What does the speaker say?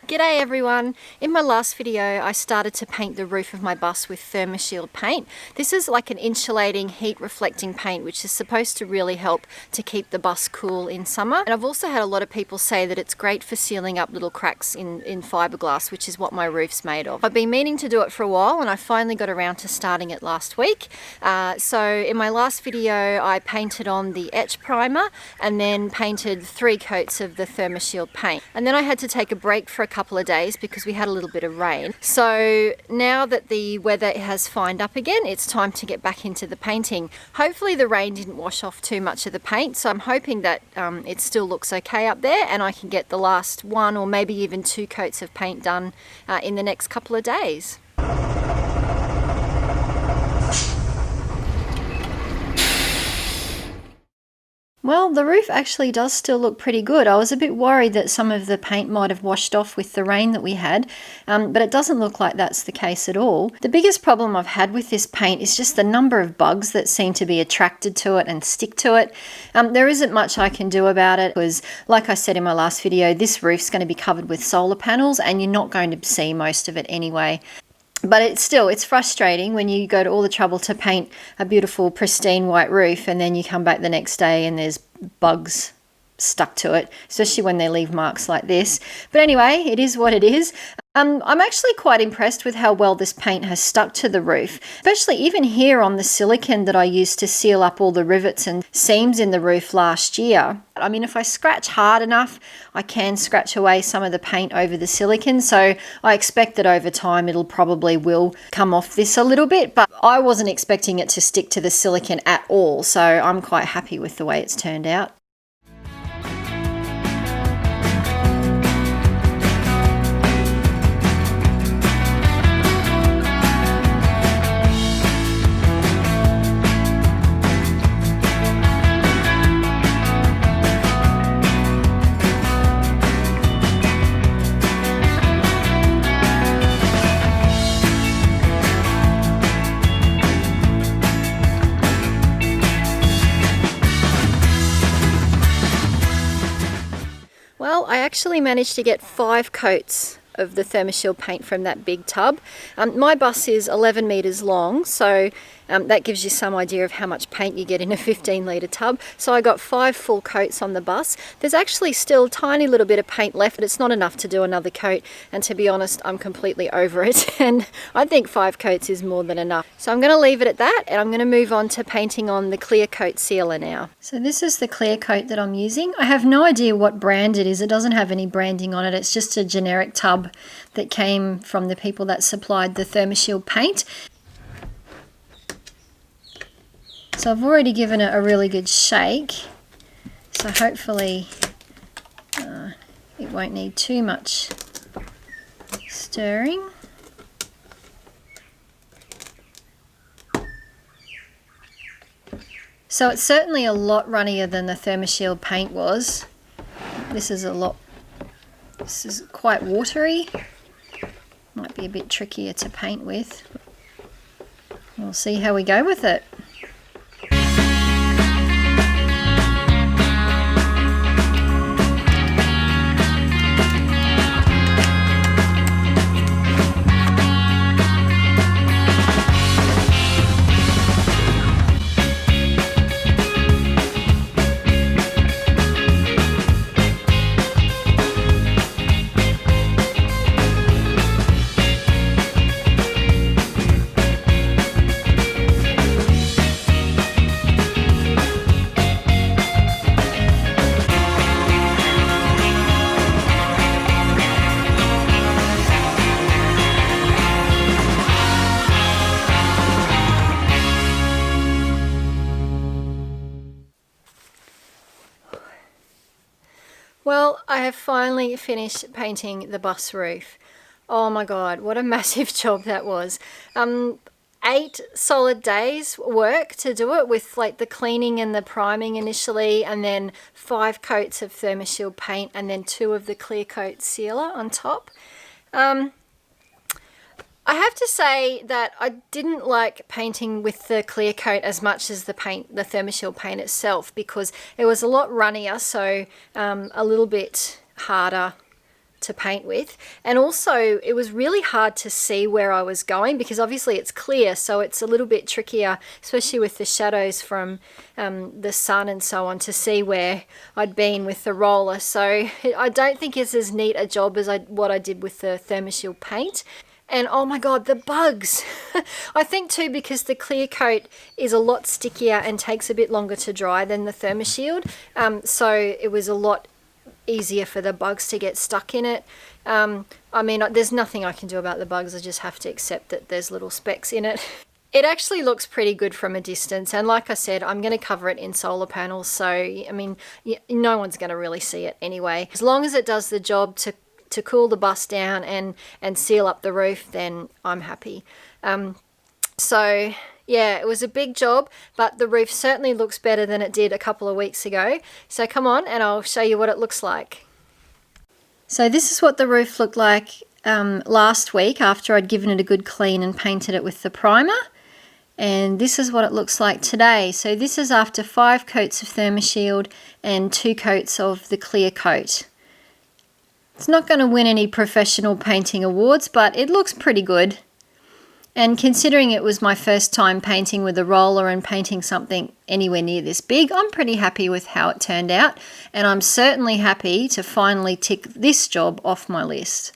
G'day everyone! In my last video I started to paint the roof of my bus with Thermoshield paint. This is like an insulating heat reflecting paint which is supposed to really help to keep the bus cool in summer. And I've also had a lot of people say that it's great for sealing up little cracks in fiberglass, which is what my roof's made of. I've been meaning to do it for a while and I finally got around to starting it last week. So in my last video I painted on the etch primer and then painted 3 coats of the Thermoshield paint. And then I had to take a break for a couple of days because we had a little bit of rain. So now that the weather has fined up again, it's time to get back into the painting. Hopefully the rain didn't wash off too much of the paint, so I'm hoping that it still looks okay up there and I can get the last 1 or maybe even 2 coats of paint done in the next couple of days. Well, the roof actually does still look pretty good. I was a bit worried that some of the paint might have washed off with the rain that we had, but it doesn't look like that's the case at all. The biggest problem I've had with this paint is just the number of bugs that seem to be attracted to it and stick to it. There isn't much I can do about it because, like I said in my last video, this roof's going to be covered with solar panels and you're not going to see most of it anyway. But it's frustrating when you go to all the trouble to paint a beautiful pristine white roof and then you come back the next day and there's bugs stuck to it, especially when they leave marks like this. But anyway, it is what it is. I'm actually quite impressed with how well this paint has stuck to the roof, especially even here on the silicone that I used to seal up all the rivets and seams in the roof last year. I mean, if I scratch hard enough, I can scratch away some of the paint over the silicone, so I expect that over time it'll probably will come off this a little bit, but I wasn't expecting it to stick to the silicone at all, so I'm quite happy with the way it's turned out. Well, I actually managed to get 5 coats of the Thermoshield paint from that big tub. My bus is 11 meters long, so that gives you some idea of how much paint you get in a 15-litre tub. So I got 5 full coats on the bus. There's actually still a tiny little bit of paint left, but it's not enough to do another coat. And to be honest, I'm completely over it. And I think 5 coats is more than enough. So I'm going to leave it at that, and I'm going to move on to painting on the clear coat sealer now. So this is the clear coat that I'm using. I have no idea what brand it is. It doesn't have any branding on it. It's just a generic tub that came from the people that supplied the Thermoshield paint. So I've already given it a really good shake, so hopefully it won't need too much stirring. So it's certainly a lot runnier than the Thermoshield paint was. This is quite watery. Might be a bit trickier to paint with. We'll see how we go with it. Well, I have finally finished painting the bus roof. Oh my god, what a massive job that was. 8 solid days work to do it, with like the cleaning and the priming initially, and then 5 coats of Thermoshield paint and then 2 of the clear coat sealer on top. I have to say that I didn't like painting with the clear coat as much as the Thermoshield paint itself, because it was a lot runnier, so a little bit harder to paint with. And also it was really hard to see where I was going, because obviously it's clear, so it's a little bit trickier, especially with the shadows from the sun and so on, to see where I'd been with the roller. So I don't think it's as neat a job as what I did with the Thermoshield paint. And oh my god, the bugs. I think too, because the clear coat is a lot stickier and takes a bit longer to dry than the Thermoshield, so it was a lot easier for the bugs to get stuck in it. I mean, there's nothing I can do about the bugs. I just have to accept that there's little specks in it. It actually looks pretty good from a distance, and like I said, I'm going to cover it in solar panels, so I mean, no one's going to really see it anyway. As long as it does the job to cool the bus down and seal up the roof, then I'm happy. So yeah, it was a big job, but the roof certainly looks better than it did a couple of weeks ago. So come on and I'll show you what it looks like. So this is what the roof looked like last week after I'd given it a good clean and painted it with the primer. And this is what it looks like today. So this is after 5 coats of Thermoshield and 2 coats of the clear coat. It's not going to win any professional painting awards, but it looks pretty good. And considering it was my first time painting with a roller and painting something anywhere near this big, I'm pretty happy with how it turned out. And I'm certainly happy to finally tick this job off my list.